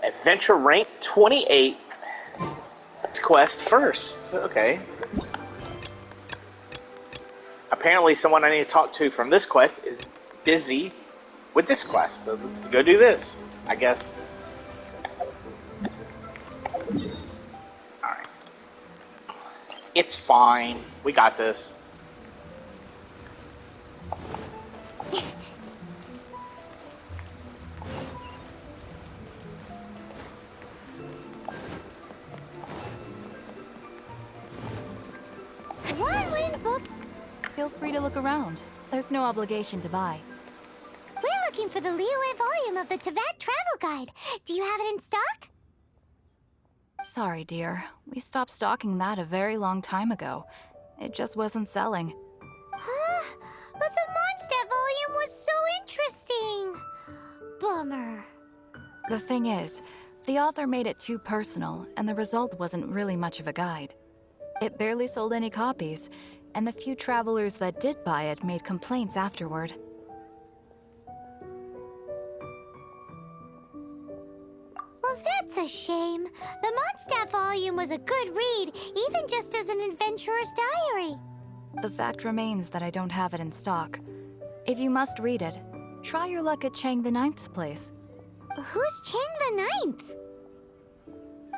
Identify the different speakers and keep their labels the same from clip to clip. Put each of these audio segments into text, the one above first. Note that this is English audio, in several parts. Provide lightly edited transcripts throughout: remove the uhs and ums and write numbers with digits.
Speaker 1: Adventure rank 28. Quest first. Okay. Apparently someone I need to talk to from this quest is busy with this quest. So let's go do this, I guess. Alright. It's fine. We got this.
Speaker 2: Feel free to look around. There's no obligation to buy.
Speaker 3: We're looking for the Liyue volume of the Teyvat Travel Guide. Do you have it in stock?
Speaker 2: Sorry, dear. We stopped stocking that a very long time ago. It just wasn't selling.
Speaker 3: Huh? But the Mondstadt volume was so interesting. Bummer.
Speaker 2: The thing is, the author made it too personal, and the result wasn't really much of a guide. It barely sold any copies, and the few travelers that did buy it made complaints afterward.
Speaker 3: Well, that's a shame. The Mondstadt volume was a good read, even just as an adventurer's diary.
Speaker 2: The fact remains that I don't have it in stock. If you must read it, try your luck at Chang the Ninth's place.
Speaker 3: Who's Chang the Ninth?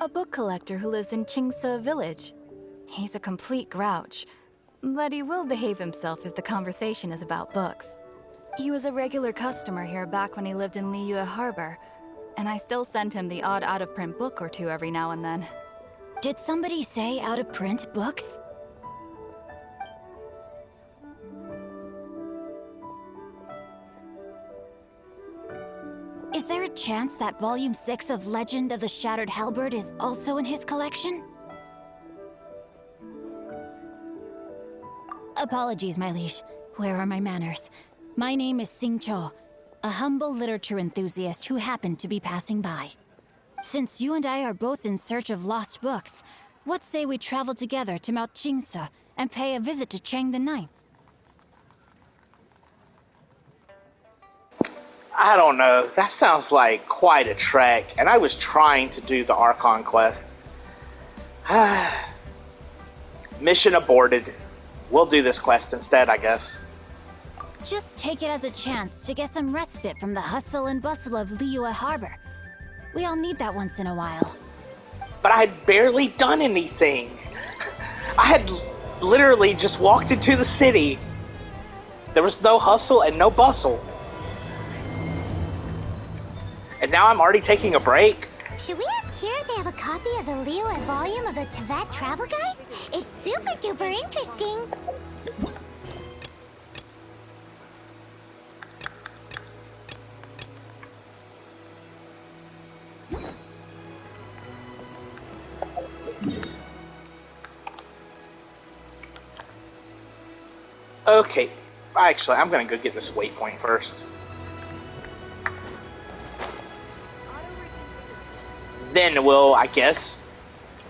Speaker 2: A book collector who lives in Qingce village. He's a complete grouch, but he will behave himself if the conversation is about books. He was a regular customer here back when he lived in Liyue Harbor, and I still send him the odd out-of-print book or two every now and then.
Speaker 4: Did somebody say out-of-print books? Is there a chance that Volume 6 of Legend of the Shattered Halberd is also in his collection? Apologies, my liege. Where are my manners? My name is Xingqiu, a humble literature enthusiast who happened to be passing by. Since you and I are both in search of lost books, what say we travel together to Mount Qingce and pay a visit to Chang the Ninth?
Speaker 1: I don't know. That sounds like quite a trek, and I was trying to do the Archon quest. Mission aborted. We'll do this quest instead, I guess.
Speaker 4: Just take it as a chance to get some respite from the hustle and bustle of Liyue Harbor. We all need that once in a while.
Speaker 1: But I had barely done anything. I had literally just walked into the city. There was no hustle and no bustle. And now I'm already taking a break.
Speaker 3: Should we ask here if they have a copy of the Liyue volume of the Teyvat Travel Guide? It's super duper interesting.
Speaker 1: Okay, actually, I'm gonna go get this waypoint first. Then we'll, I guess,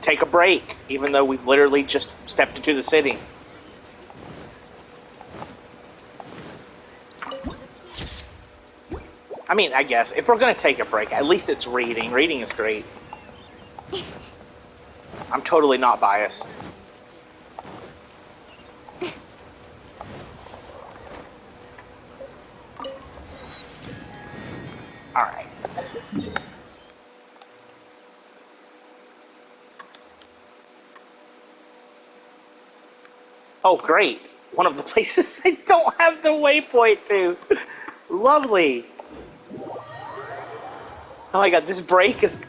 Speaker 1: take a break, even though we've literally just stepped into the city. I mean, I guess, if we're gonna take a break, at least it's reading. Reading is great. I'm totally not biased. Alright. Oh, great. One of the places I don't have the waypoint to. Lovely. Oh my god, this break is...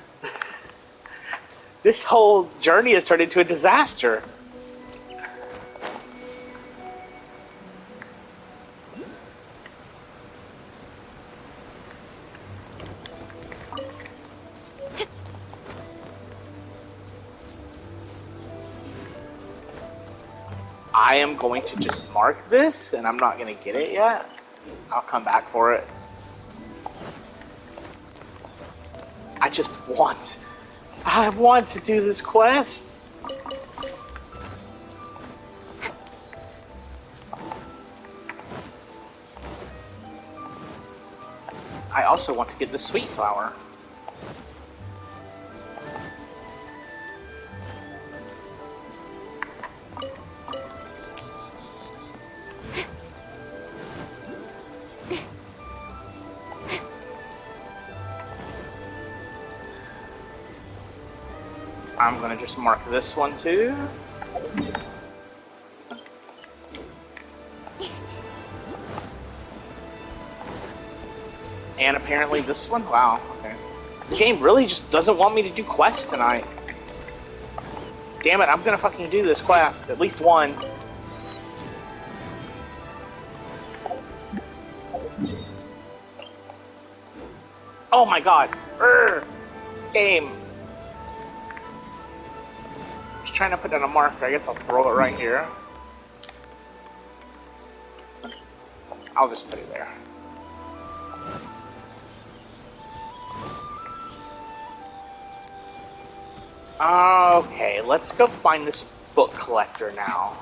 Speaker 1: This whole journey has turned into a disaster. I am going to just mark this, and I'm not going to get it yet. I'll come back for it. I want to do this quest. I also want to get the sweet flower. I'm gonna just mark this one too. And apparently this one? Wow, okay. The game really just doesn't want me to do quests tonight. Damn it, I'm gonna fucking do this quest. At least one. Oh my god. Urgh. Game. Just trying to put down a marker. I guess I'll throw it right here. I'll just put it there. Okay, let's go find this book collector now.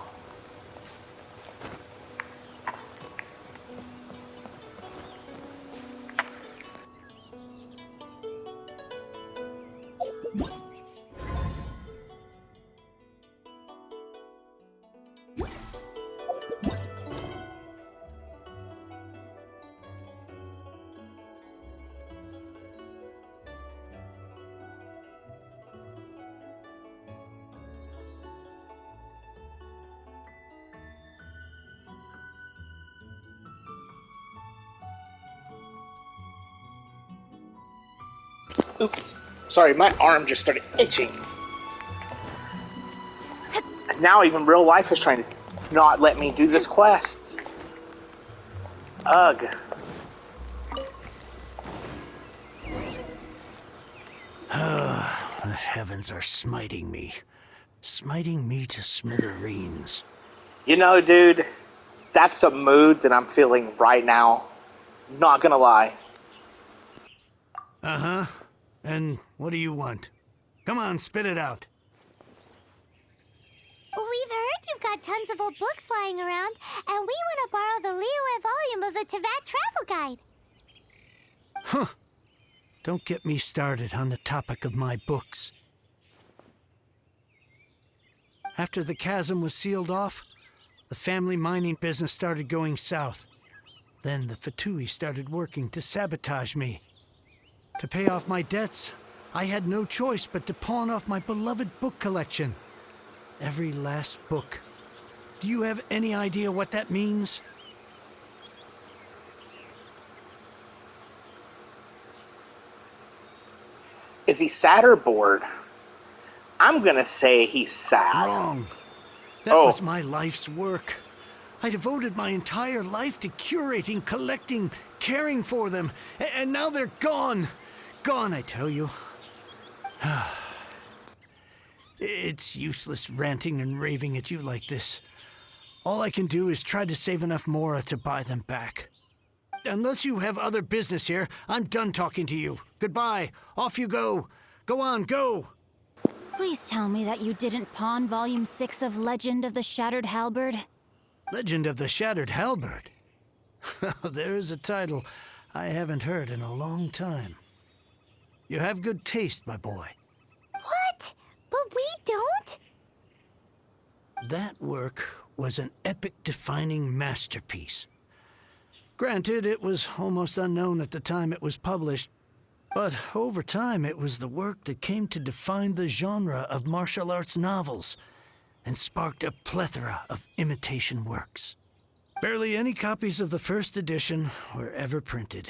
Speaker 1: Oops. Sorry, my arm just started itching. And now even real life is trying to not let me do this quest. Ugh.
Speaker 5: The heavens are smiting me. Smiting me to smithereens.
Speaker 1: You know, dude, that's a mood that I'm feeling right now. Not gonna lie.
Speaker 5: Uh-huh. And what do you want? Come on, spit it out.
Speaker 3: We've heard you've got tons of old books lying around, and we want to borrow the Liyue volume of the Teyvat Travel Guide.
Speaker 5: Huh. Don't get me started on the topic of my books. After the chasm was sealed off, the family mining business started going south. Then the Fatui started working to sabotage me. To pay off my debts, I had no choice but to pawn off my beloved book collection. Every last book. Do you have any idea what that means?
Speaker 1: Is he sad or bored? I'm gonna say he's sad.
Speaker 5: Wrong. That was my life's work. I devoted my entire life to curating, collecting, caring for them, and now they're gone. Gone, I tell you. It's useless ranting and raving at you like this. All I can do is try to save enough Mora to buy them back. Unless you have other business here, I'm done talking to you. Goodbye. Off you go. Go on, go.
Speaker 4: Please tell me that you didn't pawn Volume 6 of Legend of the Shattered Halberd.
Speaker 5: Legend of the Shattered Halberd? There's a title I haven't heard in a long time. You have good taste, my boy.
Speaker 3: What? But we don't?
Speaker 5: That work was an epic-defining masterpiece. Granted, it was almost unknown at the time it was published, but over time it was the work that came to define the genre of martial arts novels and sparked a plethora of imitation works. Barely any copies of the first edition were ever printed.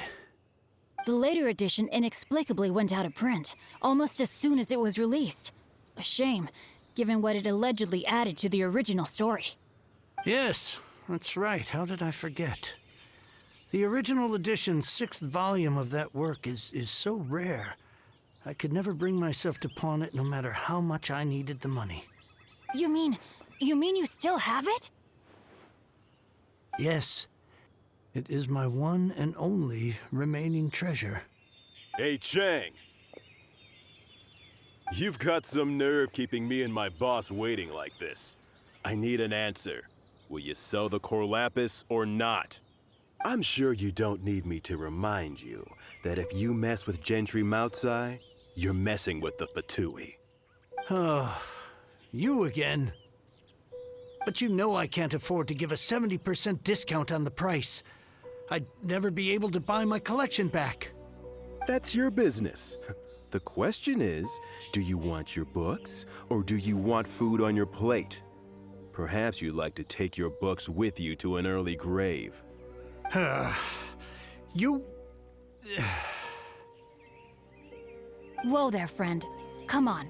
Speaker 4: The later edition inexplicably went out of print, almost as soon as it was released. A shame, given what it allegedly added to the original story.
Speaker 5: Yes, that's right. How did I forget? The original edition's 6th volume of that work is so rare, I could never bring myself to pawn it no matter how much I needed the money.
Speaker 4: You mean you still have it?
Speaker 5: Yes. It is my one and only remaining treasure.
Speaker 6: Hey, Chang. You've got some nerve keeping me and my boss waiting like this. I need an answer. Will you sell the core lapis or not? I'm sure you don't need me to remind you that if you mess with Gentry Moutsai, you're messing with the Fatui.
Speaker 5: Oh, you again. But you know I can't afford to give a 70% discount on the price. I'd never be able to buy my collection back.
Speaker 6: That's your business. The question is, do you want your books, or do you want food on your plate? Perhaps you'd like to take your books with you to an early grave.
Speaker 5: You...
Speaker 4: Whoa there, friend. Come on.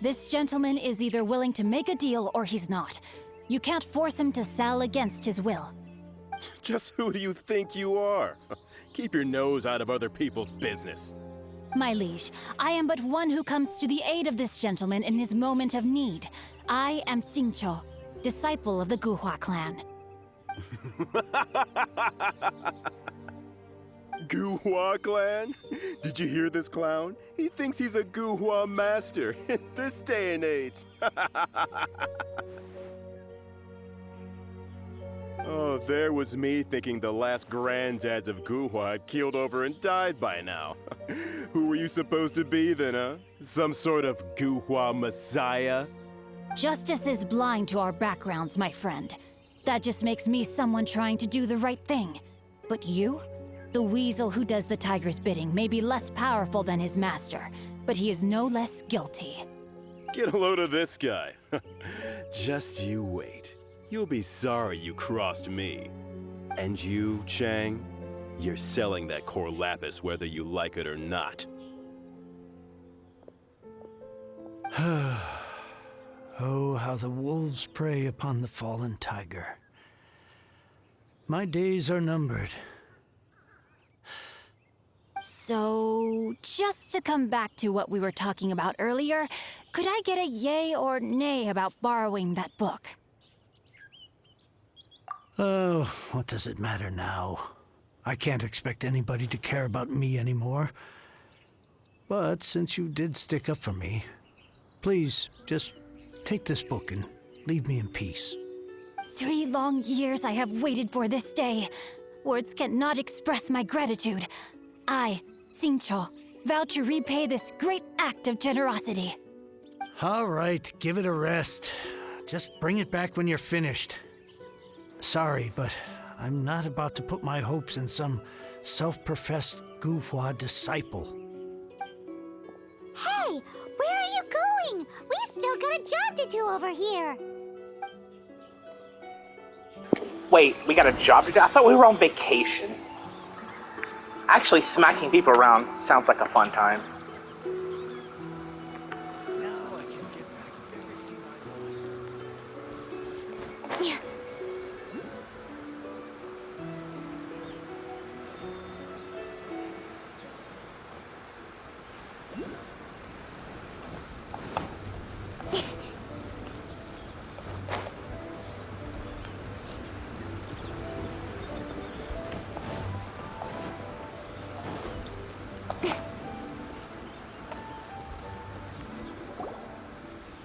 Speaker 4: This gentleman is either willing to make a deal or he's not. You can't force him to sell against his will.
Speaker 6: Just who do you think you are? Keep your nose out of other people's business.
Speaker 4: My liege, I am but one who comes to the aid of this gentleman in his moment of need. I am Xingqiu, disciple of the Guhua clan.
Speaker 6: Guhua clan? Did you hear this clown? He thinks he's a Guhua master in this day and age. Oh, there was me thinking the last granddads of Guhua had keeled over and died by now. Who were you supposed to be then, huh? Some sort of Guhua messiah?
Speaker 4: Justice is blind to our backgrounds, my friend. That just makes me someone trying to do the right thing. But you? The weasel who does the tiger's bidding may be less powerful than his master, but he is no less guilty.
Speaker 6: Get a load of this guy. Just you wait. You'll be sorry you crossed me. And you, Chang, you're selling that core lapis whether you like it or not.
Speaker 5: Oh, how the wolves prey upon the fallen tiger. My days are numbered.
Speaker 4: So, just to come back to what we were talking about earlier, could I get a yay or nay about borrowing that book?
Speaker 5: Oh, what does it matter now? I can't expect anybody to care about me anymore. But since you did stick up for me, please, just take this book and leave me in peace.
Speaker 4: 3 long years I have waited for this day. Words cannot express my gratitude. I, Xingqiu, vow to repay this great act of generosity.
Speaker 5: All right, give it a rest. Just bring it back when you're finished. Sorry, but I'm not about to put my hopes in some self-professed Guhua disciple.
Speaker 3: Hey, where are you going? We've still got a job to do over here.
Speaker 1: Wait, we got a job to do? I thought we were on vacation. Actually, smacking people around sounds like a fun time.
Speaker 5: Now I can get back everything I lost.
Speaker 3: Yeah.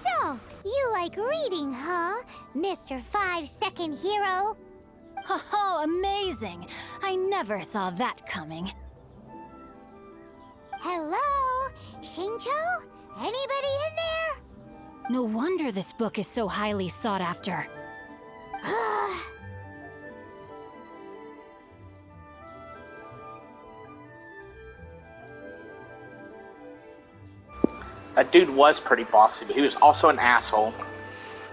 Speaker 3: So, you like reading, huh, Mr. 5-second hero?
Speaker 4: Oh, amazing! I never saw that coming.
Speaker 3: Hello? Xingqiu? Anybody in there?
Speaker 4: No wonder this book is so highly sought after.
Speaker 1: That dude was pretty bossy, but he was also an asshole.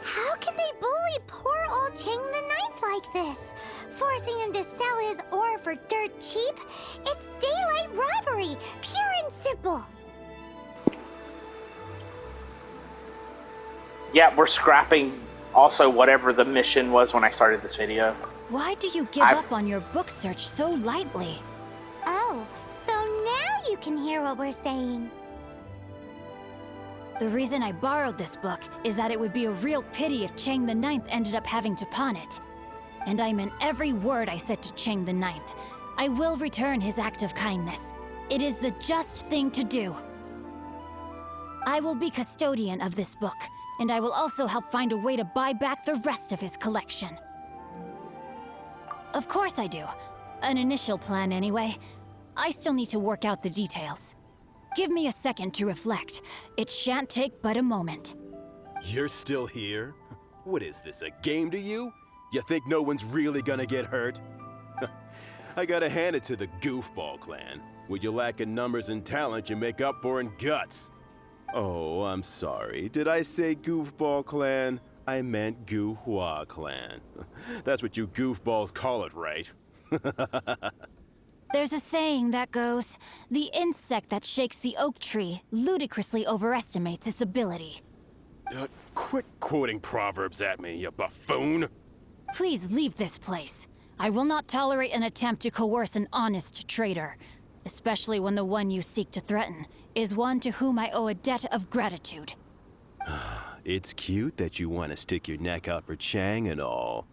Speaker 3: How can they bully poor old Chang the Ninth like this? Forcing him to sell his ore for dirt cheap? It's daylight robbery, pure and simple.
Speaker 1: Yeah, we're scrapping also whatever the mission was when I started this video.
Speaker 4: Why do you give up on your book search so lightly?
Speaker 3: Oh, so now you can hear what we're saying.
Speaker 4: The reason I borrowed this book is that it would be a real pity if Chang the Ninth ended up having to pawn it. And I meant every word I said to Chang the Ninth. I will return his act of kindness. It is the just thing to do. I will be custodian of this book, and I will also help find a way to buy back the rest of his collection. Of course I do. An initial plan, anyway. I still need to work out the details. Give me a second to reflect. It shan't take but a moment.
Speaker 6: You're still here? What is this, a game to you? You think no one's really gonna get hurt? I gotta hand it to the Goofball clan. What you lack in numbers and talent, you make up for in guts. Oh, I'm sorry. Did I say Goofball clan? I meant Guhua clan. That's what you goofballs call it, right?
Speaker 4: There's a saying that goes, the insect that shakes the oak tree ludicrously overestimates its ability.
Speaker 6: Quit quoting proverbs at me, you buffoon!
Speaker 4: Please leave this place. I will not tolerate an attempt to coerce an honest trader, especially when the one you seek to threaten is one to whom I owe a debt of gratitude.
Speaker 6: It's cute that you want to stick your neck out for Chang and all.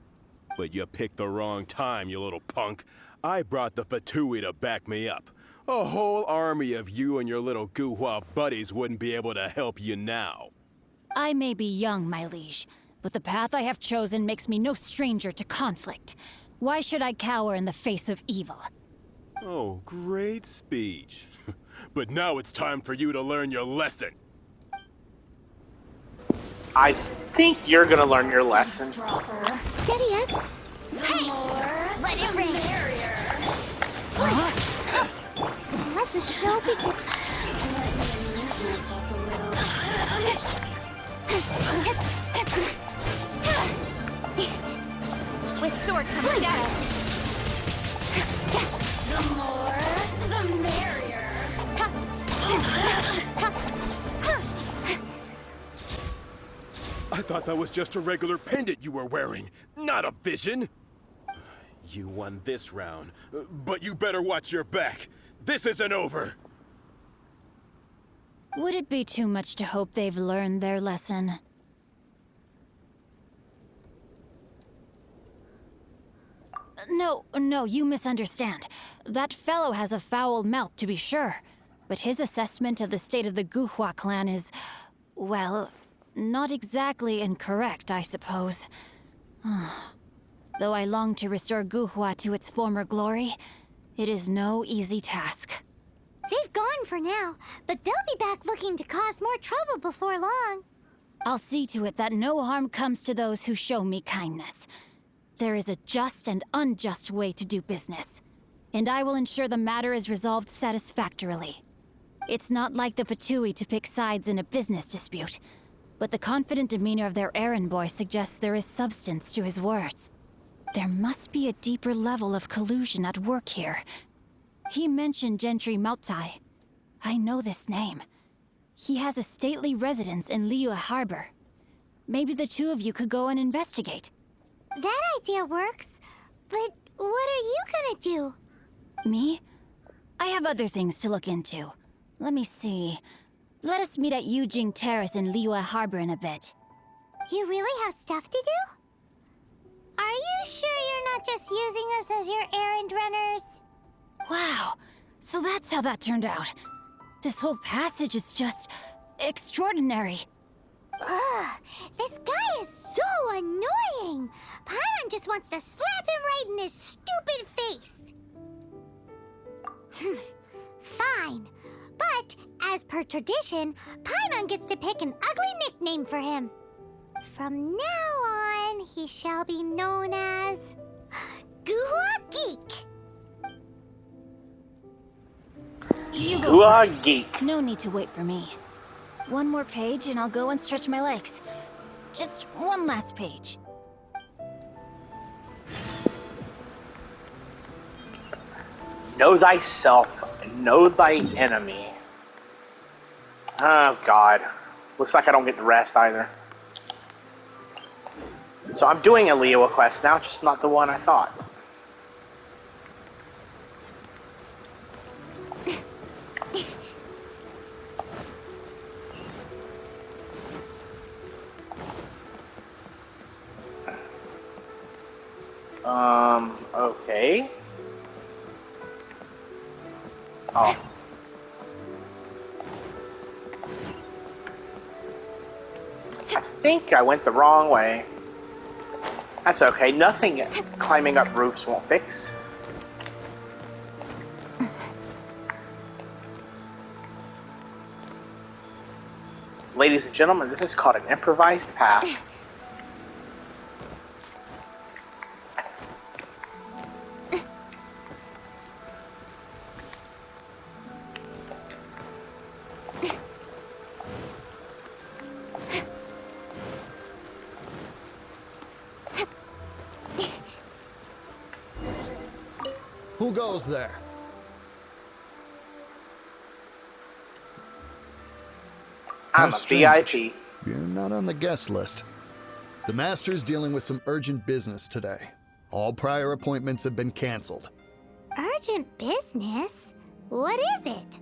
Speaker 6: But you picked the wrong time, you little punk. I brought the Fatui to back me up. A whole army of you and your little Guhua buddies wouldn't be able to help you now.
Speaker 4: I may be young, my liege, but the path I have chosen makes me no stranger to conflict. Why should I cower in the face of evil?
Speaker 6: Oh, great speech. But now it's time for you to learn your lesson.
Speaker 1: I think you're gonna learn your lesson.
Speaker 3: Steady us. Hey! Let it rain. Let the show begin.
Speaker 4: With sword comes shadow.
Speaker 3: The more, the merrier.
Speaker 6: I thought that was just a regular pendant you were wearing, not a vision. You won this round, but you better watch your back. This isn't over.
Speaker 4: Would it be too much to hope they've learned their lesson? No, you misunderstand. That fellow has a foul mouth, to be sure. But his assessment of the state of the Guhua clan is, well, not exactly incorrect, I suppose. Though I long to restore Guhua to its former glory, it is no easy task.
Speaker 3: They've gone for now, but they'll be back looking to cause more trouble before long.
Speaker 4: I'll see to it that no harm comes to those who show me kindness. There is a just and unjust way to do business, and I will ensure the matter is resolved satisfactorily. It's not like the Fatui to pick sides in a business dispute, but the confident demeanor of their errand boy suggests there is substance to his words. There must be a deeper level of collusion at work here. He mentioned Gentry Mautai. I know this name. He has a stately residence in Liyue Harbor. Maybe the two of you could go and investigate.
Speaker 3: That idea works, but what are you gonna do?
Speaker 4: Me? I have other things to look into. Let me see. Let us meet at Yujing Terrace in Liyue Harbor in a bit.
Speaker 3: You really have stuff to do? Are you sure you're not just using us as your errand runners?
Speaker 4: Wow, so that's how that turned out. This whole passage is just extraordinary.
Speaker 3: Ugh, this guy is so annoying! Paimon just wants to slap him right in his stupid face! Fine. But, as per tradition, Paimon gets to pick an ugly nickname for him. From now on, he shall be known as... Guhua Geek!
Speaker 1: Guhua Geek.
Speaker 4: No need to wait for me. One more page and I'll go and stretch my legs. Just one last page.
Speaker 1: Know thyself, know thy enemy. Oh god. Looks like I don't get the rest either. So I'm doing a Liyue quest now, just not the one I thought. Okay. Oh. I think I went the wrong way. That's okay, nothing climbing up roofs won't fix. Ladies and gentlemen, this is called an improvised path.
Speaker 7: Who goes there?
Speaker 1: I'm
Speaker 7: How
Speaker 1: a
Speaker 7: strange.
Speaker 1: VIP.
Speaker 7: You're not on the guest list. The Master's dealing with some urgent business today. All prior appointments have been canceled.
Speaker 3: Urgent business? What is it?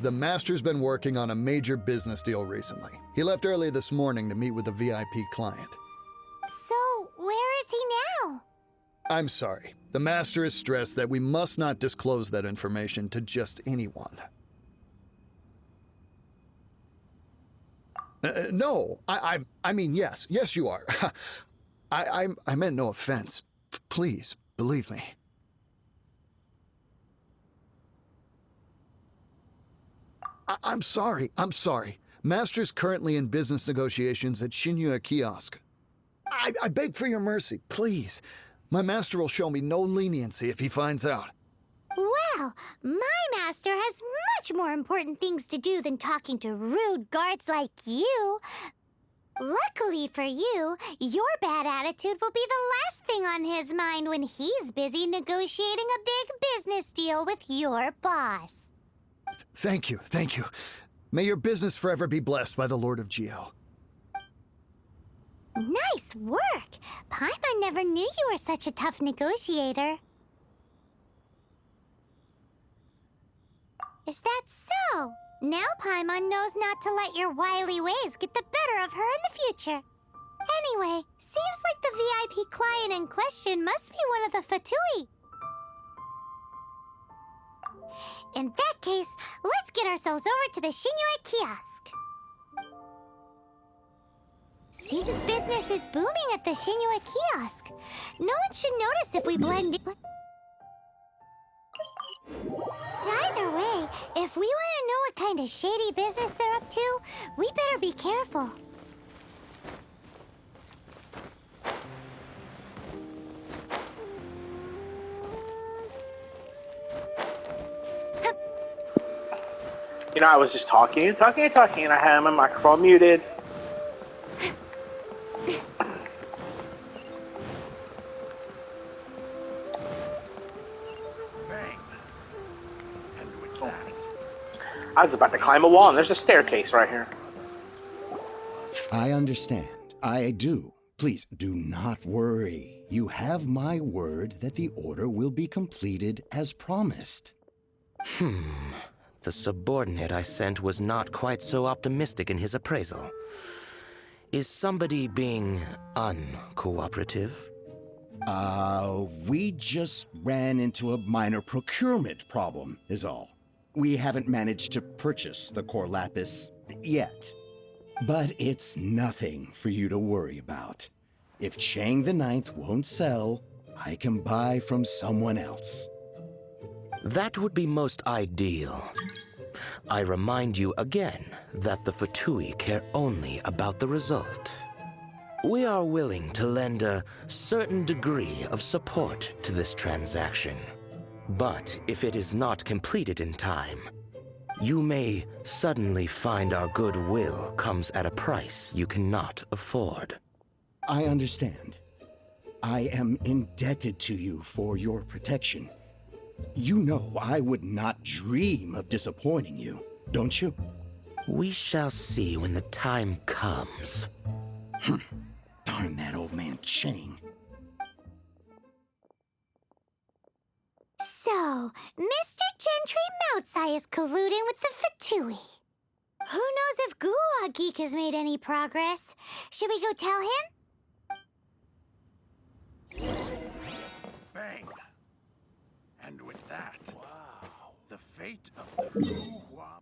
Speaker 7: The Master's been working on a major business deal recently. He left early this morning to meet with a VIP client.
Speaker 3: So, where is he now?
Speaker 7: I'm sorry. The Master is stressed that we must not disclose that information to just anyone. No, I mean, yes. Yes, you are. I meant no offense. Please, believe me. I'm sorry. Master's currently in business negotiations at Xingqiu Kiosk. I beg for your mercy, please. My master will show me no leniency if he finds out.
Speaker 3: Well, my master has much more important things to do than talking to rude guards like you. Luckily for you, your bad attitude will be the last thing on his mind when he's busy negotiating a big business deal with your boss.
Speaker 7: Thank you. May your business forever be blessed by the Lord of Geo.
Speaker 3: Nice work! Paimon never knew you were such a tough negotiator. Is that so? Now Paimon knows not to let your wily ways get the better of her in the future. Anyway, seems like the VIP client in question must be one of the Fatui. In that case, let's get ourselves over to the Xingqiu Kiosk. Seems business is booming at the Xingqiu Kiosk. No one should notice if we blend in. Either way, if we want to know what kind of shady business they're up to, we better be careful.
Speaker 1: You know, I was just talking, and I had my microphone muted. I was about to climb a wall, and there's a staircase right here.
Speaker 8: I understand. I do. Please do not worry. You have my word that the order will be completed as promised.
Speaker 9: The subordinate I sent was not quite so optimistic in his appraisal. Is somebody being uncooperative?
Speaker 8: We just ran into a minor procurement problem, is all. We haven't managed to purchase the core lapis yet. But it's nothing for you to worry about. If Chang the Ninth won't sell, I can buy from someone else.
Speaker 9: That would be most ideal. I remind you again that the Fatui care only about the result. We are willing to lend a certain degree of support to this transaction. But if it is not completed in time, you may suddenly find our goodwill comes at a price you cannot afford.
Speaker 8: I understand. I am indebted to you for your protection. You know I would not dream of disappointing you, don't you?
Speaker 9: We shall see when the time comes.
Speaker 8: Darn that old man Chang.
Speaker 3: So, Mr. Gentry Moutsai is colluding with the Fatui. Who knows if Gulag Geek has made any progress? Should we go tell him?
Speaker 10: Bang! And with that, wow, the fate of the Guhua.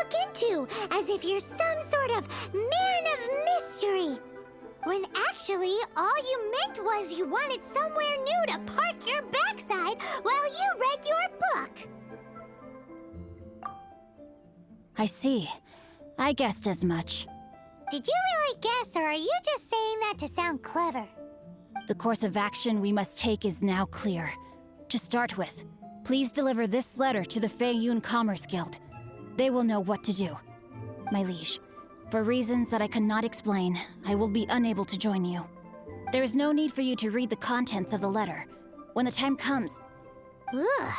Speaker 3: walk into, as if you're some sort of man of mystery. When actually, all you meant was you wanted somewhere new to park your backside while you read your book.
Speaker 4: I see. I guessed as much.
Speaker 3: Did you really guess, or are you just saying that to sound clever?
Speaker 4: The course of action we must take is now clear. To start with, please deliver this letter to the Feiyun Commerce Guild. They will know what to do. My liege, for reasons that I cannot explain, I will be unable to join you. There is no need for you to read the contents of the letter. When the time comes...
Speaker 3: Ugh,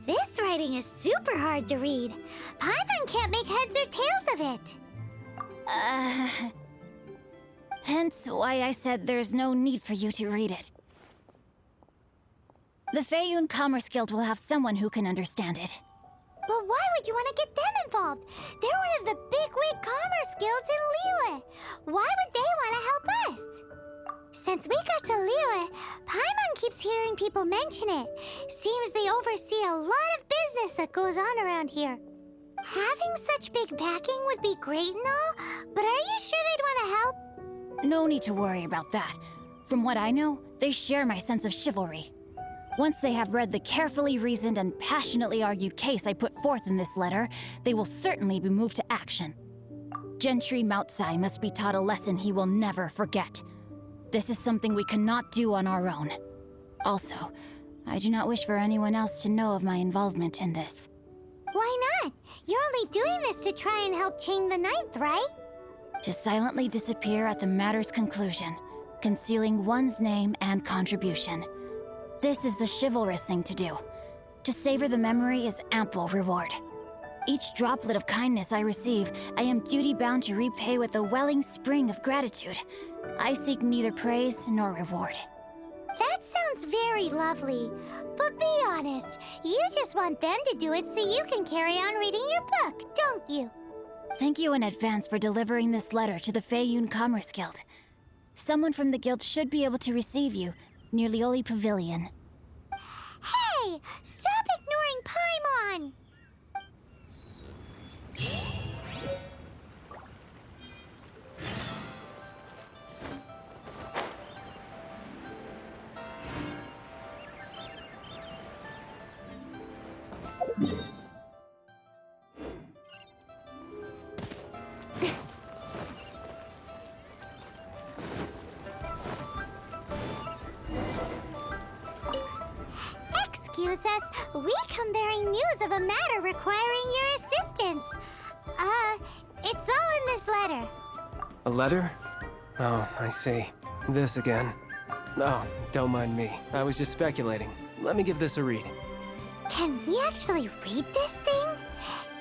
Speaker 3: this writing is super hard to read. Paimon can't make heads or tails of it.
Speaker 4: Hence why I said there's no need for you to read it. The Feiyun Commerce Guild will have someone who can understand it.
Speaker 3: But why would you want to get them involved? They're one of the bigwig commerce guilds in Liyue. Why would they want to help us? Since we got to Liyue, Paimon keeps hearing people mention it. Seems they oversee a lot of business that goes on around here. Having such big backing would be great and all, but are you sure they'd want to help?
Speaker 4: No need to worry about that. From what I know, they share my sense of chivalry. Once they have read the carefully reasoned and passionately argued case I put forth in this letter, they will certainly be moved to action. Gentry Moutsai must be taught a lesson he will never forget. This is something we cannot do on our own. Also, I do not wish for anyone else to know of my involvement in this.
Speaker 3: Why not? You're only doing this to try and help Chang the Ninth, right?
Speaker 4: To silently disappear at the matter's conclusion, concealing one's name and contribution. This is the chivalrous thing to do. To savor the memory is ample reward. Each droplet of kindness I receive, I am duty-bound to repay with a welling spring of gratitude. I seek neither praise nor reward.
Speaker 3: That sounds very lovely. But be honest, you just want them to do it so you can carry on reading your book, don't you?
Speaker 4: Thank you in advance for delivering this letter to the Feiyun Commerce Guild. Someone from the guild should be able to receive you near Lioli Pavilion.
Speaker 3: Hey! Stop ignoring Paimon! Excuse us, we come bearing news of a matter requiring your assistance. It's all in this letter.
Speaker 11: A letter? Oh, I see. This again. Oh, don't mind me. I was just speculating. Let me give this a read.
Speaker 3: Can we actually read this thing?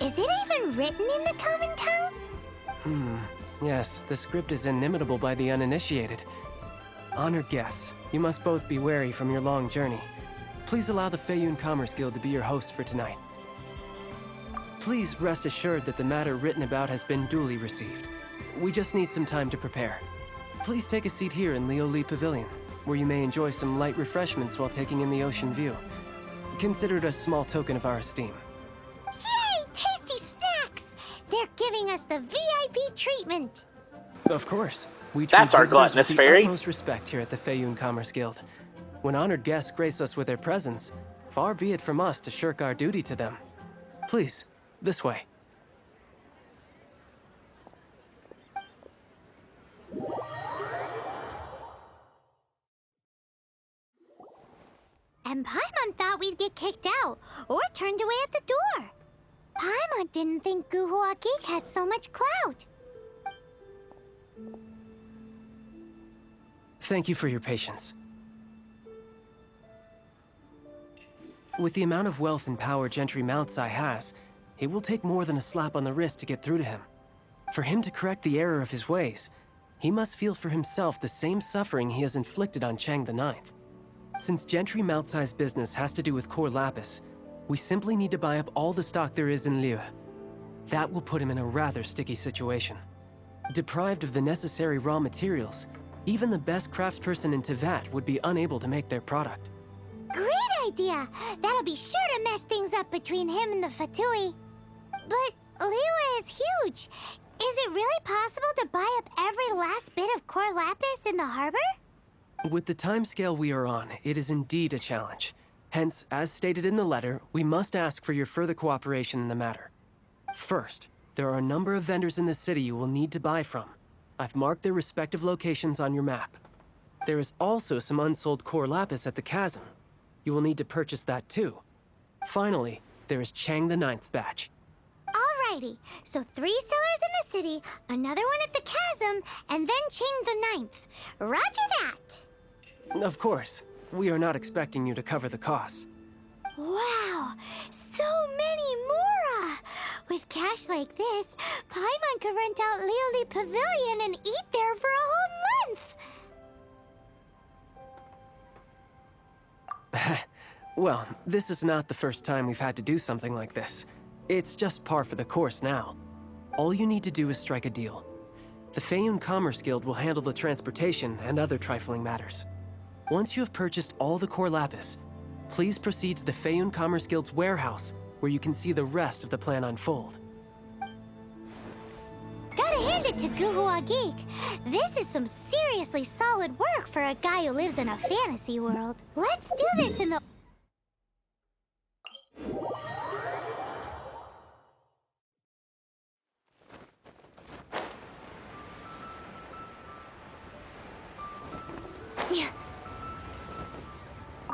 Speaker 3: Is it even written in the common tongue?
Speaker 11: Yes, the script is inimitable by the uninitiated. Honored guests, you must both be wary from your long journey. Please allow the Feiyun Commerce Guild to be your host for tonight. Please rest assured that the matter written about has been duly received. We just need some time to prepare. Please take a seat here in Lioli Pavilion, where you may enjoy some light refreshments while taking in the ocean view. Consider it a small token of our esteem.
Speaker 3: Yay! Tasty snacks! They're giving us the VIP treatment.
Speaker 11: Of course. We
Speaker 1: That's
Speaker 11: treat
Speaker 1: our
Speaker 11: visitors
Speaker 1: gluttonous
Speaker 11: with the
Speaker 1: fairy.
Speaker 11: utmost respect here at the Feiyun Commerce Guild. When honored guests grace us with their presence, far be it from us to shirk our duty to them. Please, this way.
Speaker 3: And Paimon thought we'd get kicked out, or turned away at the door. Paimon didn't think Guhua Geek had so much clout.
Speaker 11: Thank you for your patience. With the amount of wealth and power Gentry Moutsai has, it will take more than a slap on the wrist to get through to him. For him to correct the error of his ways, he must feel for himself the same suffering he has inflicted on Chang the Ninth. Since Gentry Moutsai's business has to do with core lapis, we simply need to buy up all the stock there is in Liyue. That will put him in a rather sticky situation. Deprived of the necessary raw materials, even the best craftsperson in Teyvat would be unable to make their product.
Speaker 3: Great idea! That'll be sure to mess things up between him and the Fatui. But Liyue is huge. Is it really possible to buy up every last bit of core lapis in the harbor?
Speaker 11: With the timescale we are on, it is indeed a challenge. Hence, as stated in the letter, we must ask for your further cooperation in the matter. First, there are a number of vendors in the city you will need to buy from. I've marked their respective locations on your map. There is also some unsold core lapis at the chasm. You will need to purchase that too. Finally, there is Chang the Ninth's batch.
Speaker 3: Alrighty, so 3 sellers in the city, another one at the chasm, and then Chang the Ninth. Roger that!
Speaker 11: Of course, we are not expecting you to cover the costs.
Speaker 3: Wow, so many more! With cash like this, Paimon could rent out Lioli Pavilion and eat there for a whole month!
Speaker 11: Well, this is not the first time we've had to do something like this. It's just par for the course now. All you need to do is strike a deal. The Feiyun Commerce Guild will handle the transportation and other trifling matters. Once you have purchased all the core lapis, please proceed to the Feiyun Commerce Guild's warehouse, where you can see the rest of the plan unfold.
Speaker 3: Gotta hand it to Guhua Geek. This is some seriously solid work for a guy who lives in a fantasy world. Let's do this in the...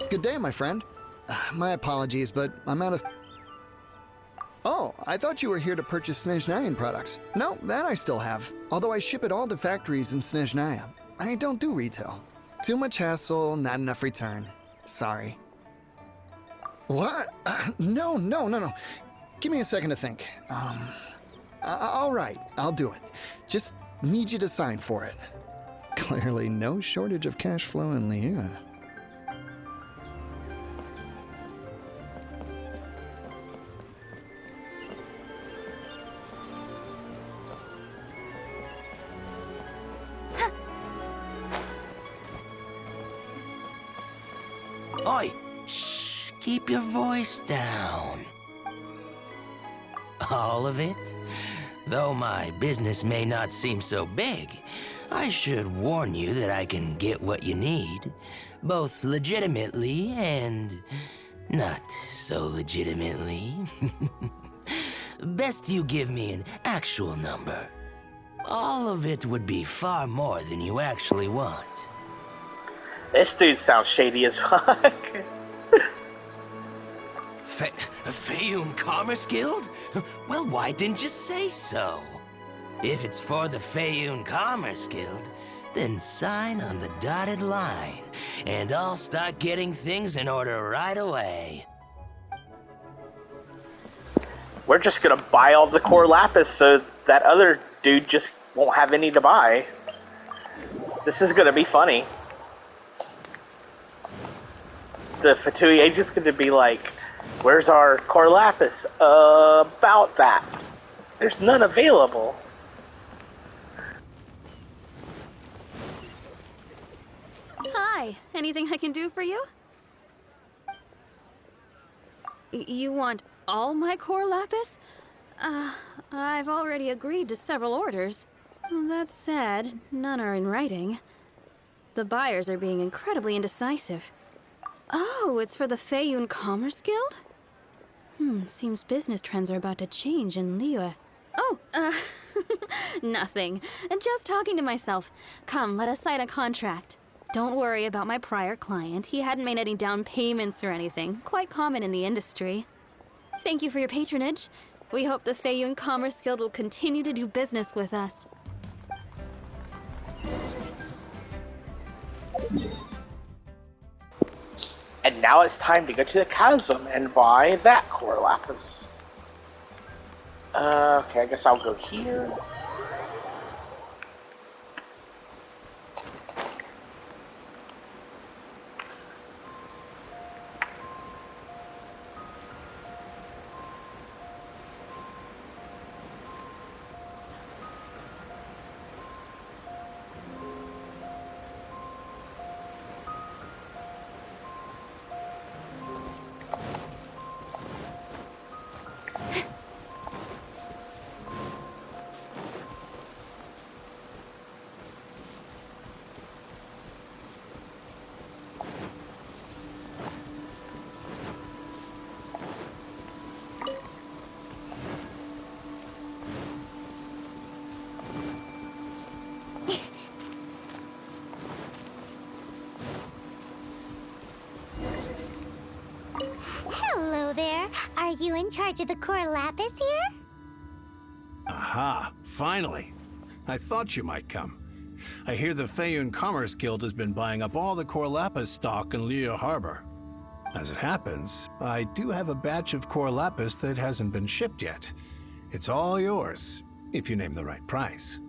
Speaker 7: Good day, my friend. My apologies, but I'm out of... Oh, I thought you were here to purchase Snezhnayan products. No, that I still have. Although I ship it all to factories in Snezhnaya. I don't do retail. Too much hassle, not enough return. Sorry. What? No. Give me a second to think. All right, I'll do it. Just need you to sign for it. Clearly no shortage of cash flow in Liyue.
Speaker 9: Oi! Shh! Keep your voice down. All of it? Though my business may not seem so big, I should warn you that I can get what you need, both legitimately and not so legitimately. Best you give me an actual number. All of it would be far more than you actually want.
Speaker 1: This dude sounds shady as fuck.
Speaker 9: Feiyun Commerce Guild? Well, why didn't you say so? If it's for the Feiyun Commerce Guild, then sign on the dotted line, and I'll start getting things in order right away.
Speaker 1: We're just gonna buy all the core lapis so that other dude just won't have any to buy. This is gonna be funny. The Fatui agent's gonna be like, where's our core lapis? About that. There's none available.
Speaker 2: Hi, anything I can do for you? You want all my core lapis? I've already agreed to several orders. That said, none are in writing. The buyers are being incredibly indecisive. Oh, it's for the Feiyun Commerce Guild? Seems business trends are about to change in Liyue. Oh, nothing. Just talking to myself. Come, let us sign a contract. Don't worry about my prior client. He hadn't made any down payments or anything. Quite common in the industry. Thank you for your patronage. We hope the Feiyun Commerce Guild will continue to do business with us.
Speaker 1: And now it's time to go to the chasm and buy that core lapis. Okay, I guess I'll go here.
Speaker 3: Are you in charge of the core lapis here?
Speaker 5: Aha, finally. I thought you might come. I hear the Feiyun Commerce Guild has been buying up all the core lapis stock in Liu Harbor. As it happens, I do have a batch of core lapis that hasn't been shipped yet. It's all yours, if you name the right price.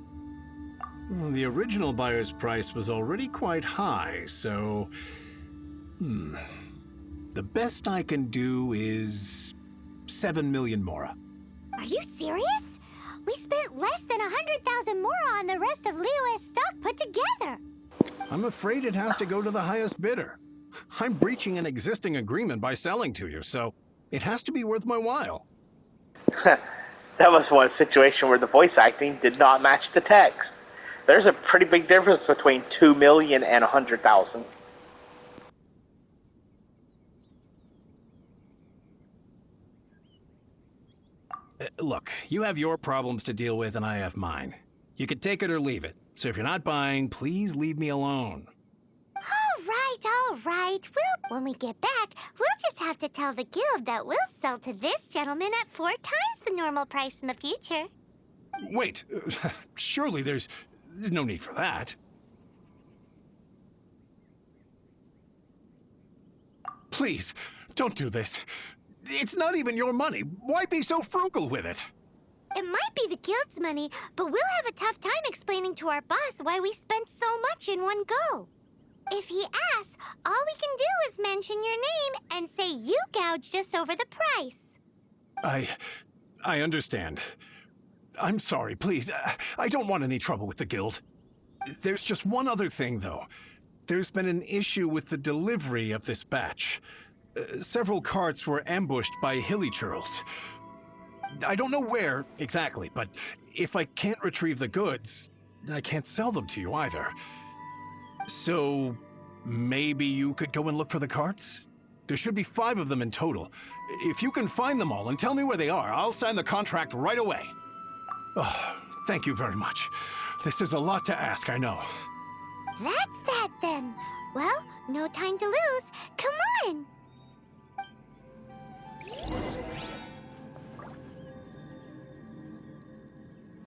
Speaker 5: The original buyer's price was already quite high, so... The best I can do is 7 million mora.
Speaker 3: Are you serious? We spent less than 100,000 mora on the rest of Liyue's stock put together.
Speaker 5: I'm afraid it has to go to the highest bidder. I'm breaching an existing agreement by selling to you, so it has to be worth my while.
Speaker 1: That was one situation where the voice acting did not match the text. There's a pretty big difference between 2 million and 100,000.
Speaker 5: Look, you have your problems to deal with and I have mine. You can take it or leave it. So if you're not buying, please leave me alone.
Speaker 3: All right. When we get back, we'll just have to tell the guild that we'll sell to this gentleman at 4 times the normal price in the future.
Speaker 5: Wait, surely there's no need for that. Please, don't do this. It's not even your money. Why be so frugal with it?
Speaker 3: It might be the guild's money, but we'll have a tough time explaining to our boss why we spent so much in one go. If he asks, all we can do is mention your name and say you gouged us over the price.
Speaker 5: I understand. I'm sorry, please. I don't want any trouble with the guild. There's just one other thing, though. There's been an issue with the delivery of this batch. Several carts were ambushed by hilly churls. I don't know where exactly, but if I can't retrieve the goods, I can't sell them to you either. So maybe you could go and look for the carts? There should be 5 of them in total. If you can find them all and tell me where they are, I'll sign the contract right away. Oh, thank you very much. This is a lot to ask, I know.
Speaker 3: That's that then. Well, no time to lose. Come on.